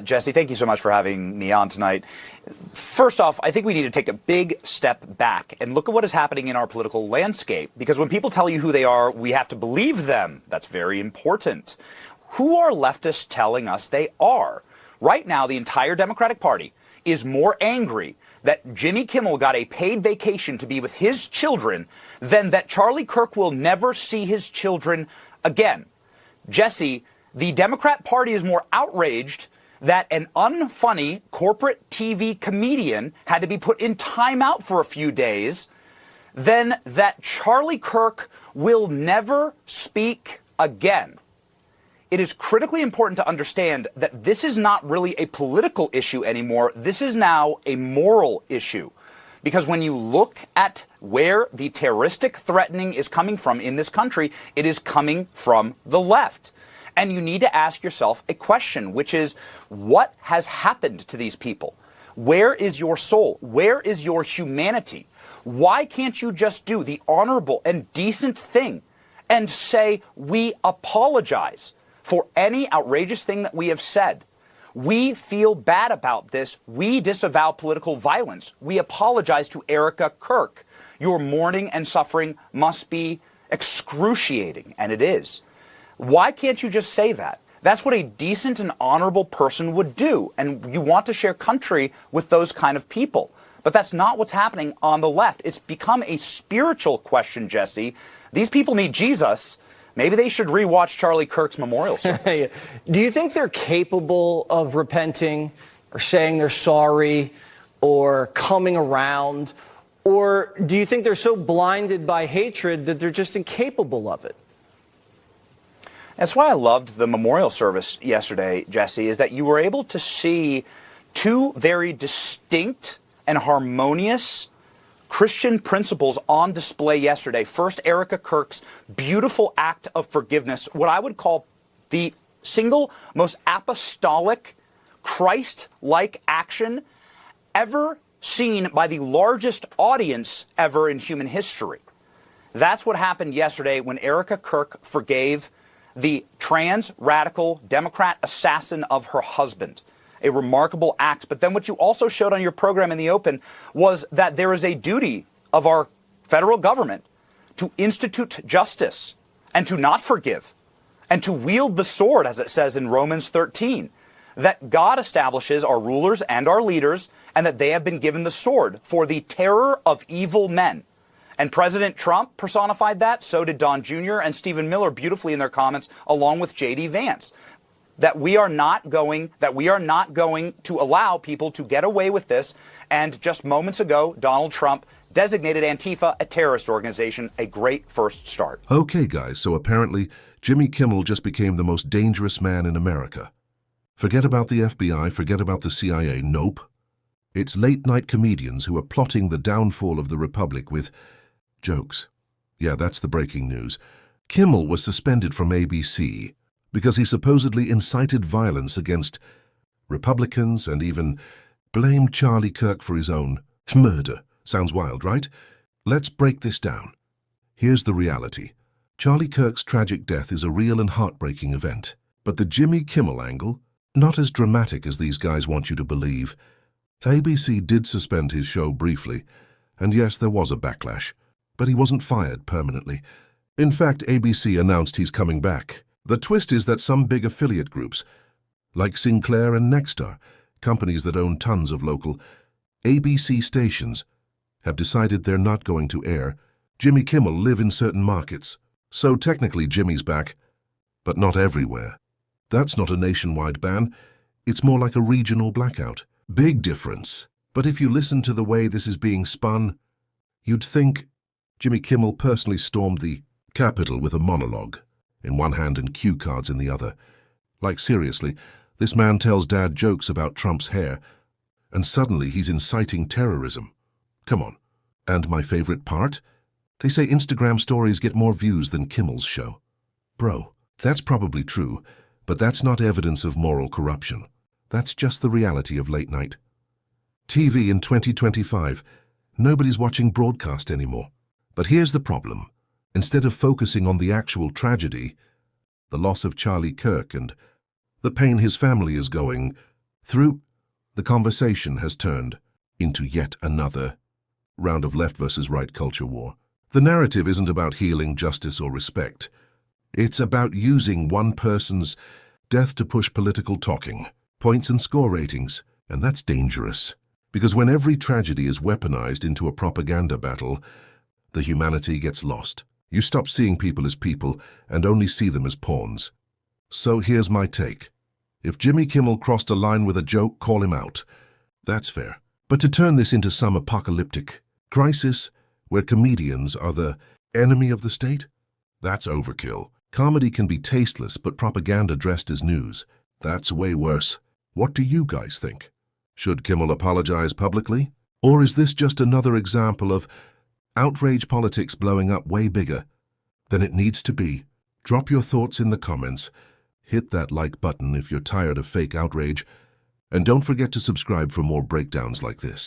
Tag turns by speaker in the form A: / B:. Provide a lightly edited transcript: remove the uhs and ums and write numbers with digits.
A: Jesse, thank you so much for having me on tonight. First off, I think we need to take a big step back and look at what is happening in our political landscape. Because when people tell you who they are, we have to believe them. That's very important. Who are leftists telling us they are? Right now, the entire Democratic Party is more angry that Jimmy Kimmel got a paid vacation to be with his children than that Charlie Kirk will never see his children again. Jesse, the Democrat Party is more outraged that an unfunny corporate TV comedian had to be put in timeout for a few days than that Charlie Kirk will never speak again. It is critically important to understand that this is not really a political issue anymore. This is now a moral issue. Because when you look at where the terroristic threatening is coming from in this country, it is coming from the left. And you need to ask yourself a question, which is, what has happened to these people? Where is your soul? Where is your humanity? Why can't you just do the honorable and decent thing and say, we apologize for any outrageous thing that we have said? We feel bad about this. We disavow political violence. We apologize to Erica Kirk. Your mourning and suffering must be excruciating, and it is. Why can't you just say that? That's what a decent and honorable person would do, and you want to share country with those kind of people. But that's not what's happening on the left. It's become a spiritual question, Jesse. These people need Jesus. Maybe they should rewatch Charlie Kirk's memorial service.
B: Do you think they're capable of repenting or saying they're sorry or coming around? Or do you think they're so blinded by hatred that they're just incapable of it?
A: That's why I loved the memorial service yesterday, Jesse, is that you were able to see two very distinct and harmonious Christian principles on display yesterday. First, Erica Kirk's beautiful act of forgiveness, what I would call the single most apostolic, Christ-like action ever seen by the largest audience ever in human history. That's what happened yesterday when Erica Kirk forgave the trans radical Democrat assassin of her husband. A remarkable act. But then what you also showed on your program in the open was that there is a duty of our federal government to institute justice and to not forgive and to wield the sword, as it says in Romans 13, that God establishes our rulers and our leaders and that they have been given the sword for the terror of evil men. And President Trump personified that. So did Don Jr. and Stephen Miller beautifully in their comments, along with J.D. Vance. That we are not going to allow people to get away with this. And just moments ago, Donald Trump designated Antifa a terrorist organization, a great first start.
C: Okay, guys, so apparently Jimmy Kimmel just became the most dangerous man in America. Forget about the FBI, forget about the CIA, nope. It's late-night comedians who are plotting the downfall of the Republic with jokes. Yeah, that's the breaking news. Kimmel was suspended from ABC because he supposedly incited violence against Republicans and even blamed Charlie Kirk for his own murder. Sounds wild, right? Let's break this down. Here's the reality. Charlie Kirk's tragic death is a real and heartbreaking event. But the Jimmy Kimmel angle, not as dramatic as these guys want you to believe. ABC did suspend his show briefly, and yes, there was a backlash. But he wasn't fired permanently. In fact, ABC announced he's coming back. The twist is that some big affiliate groups, like Sinclair and Nexstar, companies that own tons of local ABC stations, have decided they're not going to air Jimmy Kimmel live in certain markets. So technically Jimmy's back, but not everywhere. That's not a nationwide ban. It's more like a regional blackout. Big difference. But if you listen to the way this is being spun, you'd think Jimmy Kimmel personally stormed the Capitol with a monologue in one hand and cue cards in the other. Like seriously, this man tells dad jokes about Trump's hair, and suddenly he's inciting terrorism. Come on. And my favorite part? They say Instagram stories get more views than Kimmel's show. Bro, that's probably true, but that's not evidence of moral corruption. That's just the reality of late night TV in 2025. Nobody's watching broadcast anymore. But here's the problem. Instead of focusing on the actual tragedy, the loss of Charlie Kirk and the pain his family is going through. The conversation has turned into yet another round of left versus right culture war. The narrative isn't about healing, justice, or respect. It's about using one person's death to push political talking, points and score ratings, and that's dangerous. Because when every tragedy is weaponized into a propaganda battle, the humanity gets lost. You stop seeing people as people and only see them as pawns. So here's my take. If Jimmy Kimmel crossed a line with a joke, call him out. That's fair. But to turn this into some apocalyptic crisis where comedians are the enemy of the state, that's overkill. Comedy can be tasteless, but propaganda dressed as news, that's way worse. What do you guys think? Should Kimmel apologize publicly? Or is this just another example of outrage politics blowing up way bigger than it needs to be? Drop your thoughts in the comments. Hit that like button if you're tired of fake outrage. And don't forget to subscribe for more breakdowns like this.